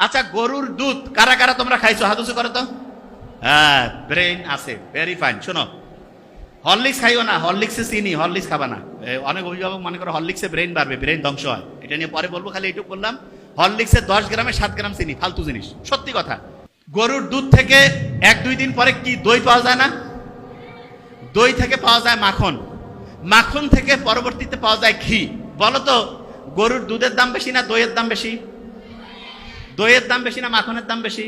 আচ্ছা, গরুর দুধ কারা কারা তোমরা খাইছো? হাত উঁচু করো তো। হ্যাঁ, ব্রেন আছে, ভেরি ফাইন। শোনো, হরলিক্স খাইও না, হরলিক্সে চিনি, হরলিক্স খাবা না। অনেক অভিভাবক মনে করো হরলিক্সে ব্রেন বাড়বে, ব্রেন ধ্বংস হয়। এটা নিয়ে পরে বলবো, খালি এইটুকু বললাম, হরলিক্সে 10 গ্রামে 7 গ্রাম চিনি, ফালতু জিনিস, সত্যি কথা। গরুর দুধ থেকে 1-2 দিন পরে কি দই পাওয়া যায় না? দই থেকে পাওয়া যায় মাখন, মাখন থেকে পরবর্তীতে পাওয়া যায় ঘি। বলো তো, গরুর দুধের দাম বেশি না দইয়ের দাম বেশি? দইয়ের দাম বেশি না মাখনের দাম বেশি?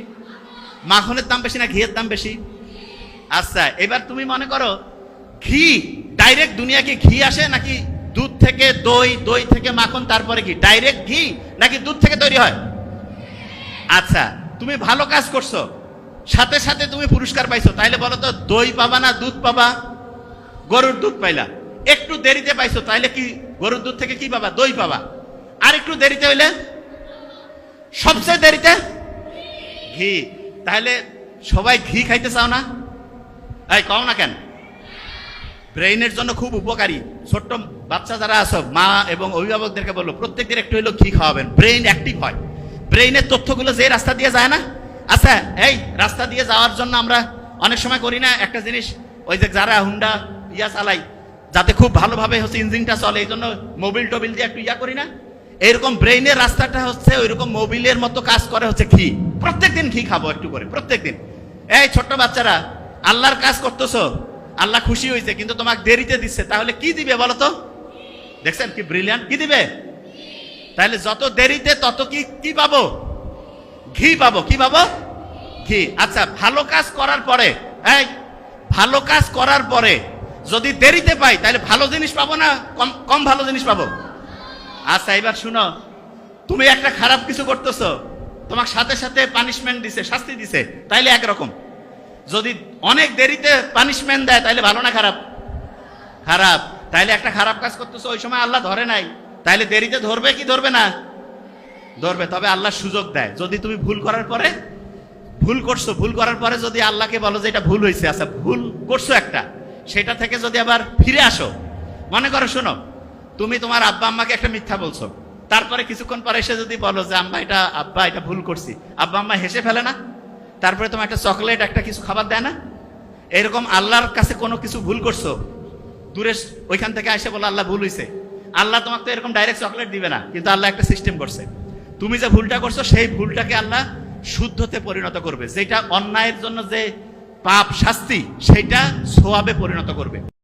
মাখনের দাম বেশি না ঘিয়ের দাম বেশি? আচ্ছা, এবার তুমি মনে করো ঘি ডাইরেক্ট দুনিয়াকে ঘি আসে নাকি দুধ থেকে দই, দই থেকে মাখন, তারপরে ঘি? ডাইরেক্ট ঘি নাকি দুধ থেকে তৈরি হয়? আচ্ছা, তুমি ভালো কাজ করছো, সাথে সাথে তুমি পুরস্কার পাইছো, তাইলে বলো তো দই পাবা না দুধ পাবা? গরুর দুধ পাইলা। একটু দেরিতে পাইছো, তাইলে কি গরুর দুধ থেকে কি পাবা? দই পাবা। আর একটু দেরিতে হইলে, সবচেয়ে দেরিতে ঘি। তাহলে সবাই ঘি খাইতে চাও না? এই কও না কেন? ব্রেইনের জন্য খুব উপকারী। ছোট্ট বাচ্চা যারা আছো, মা এবং অভিভাবকদেরকে বললো প্রত্যেকদিন একটু হইলেও ঘি খাওয়াবেন, ব্রেইন অ্যাক্টিভ হয়। ব্রেইনের তথ্যগুলো যে রাস্তা দিয়ে যায় না, আচ্ছা এই রাস্তা দিয়ে যাওয়ার জন্য আমরা অনেক সময় করি না একটা জিনিস, ওই যে যারা হুন্ডা চালাই, যাতে খুব ভালোভাবে হচ্ছে ইঞ্জিনটা চলে, এই জন্য মোবিল টোবিল দিয়ে একটু করি না? এইরকম ব্রেইনের রাস্তাটা হচ্ছে ওইরকম মোবিলের মতো কাজ করে হচ্ছে ঘি। প্রত্যেকদিন ঘি খাবো একটু করে, প্রত্যেকদিন। এই ছোট্ট বাচ্চারা, আল্লাহর কাজ করতেছো, আল্লাহ খুশি হয়েছে, কিন্তু তোমাকে দেরিতে দিচ্ছে, তাহলে কি দিবে বলো তো? দেখছেন কি ব্রিলিয়ান্ট, কি দিবে? তাহলে যত দেরিতে তত কি পাবো? ঘি পাবো। কি পাবো? ঘি। আচ্ছা, ভালো কাজ করার পরে, এই ভালো কাজ করার পরে যদি দেরিতে পাই, তাহলে ভালো জিনিস পাবো না কম ভালো জিনিস পাবো? আচ্ছা, এবার শুনো, তুমি একটা খারাপ কিছু করতেছো, তোমার সাথে সাথে পানিশমেন্ট দিছে, শাস্তি দিছে, তাইলে একরকম। যদি অনেক দেরিতে পানিশমেন্ট দেয়, তাইলে ভালো না খারাপ? খারাপ। তাইলে একটা খারাপ কাজ করতেছো, ওই সময় আল্লাহ ধরে নাই, তাইলে দেরিতে ধরবে কি ধরবে না? ধরবে। তবে আল্লাহ সুযোগ দেয়, যদি তুমি ভুল করার পরে, ভুল করছো, ভুল করার পরে যদি আল্লাহকে বলো যে এটা ভুল হয়েছে, আচ্ছা ভুল করছো একটা, সেটা থেকে যদি আবার ফিরে আসো, মনে করো শোনো, তুমি তোমার আব্বা আম্মাকে একটা মিথ্যা বলছো, তারপরে কিছুক্ষণ পরে এসে যদি বলো যে আব্বা এটা ভুল করছি, আব্বা আম্মা হেসে ফেলে না? তারপরে তোমার একটা চকলেট, একটা কিছু খাবার দেয় না? এরকম আল্লাহর কাছে কোনো কিছু ভুল করছো, দূরে ওইখান থেকে এসে বলো আল্লাহ ভুল হয়েছে, আল্লাহ তোমাকে তো এরকম ডাইরেক্ট চকলেট দিবে না, কিন্তু আল্লাহ একটা সিস্টেম করছে, তুমি যে ভুলটা করছো সেই ভুলটাকে আল্লাহ শুদ্ধতে পরিণত করবে, যেটা অন্যায়ের জন্য যে পাপ শাস্তি, সেটা সোয়াবে পরিণত করবে।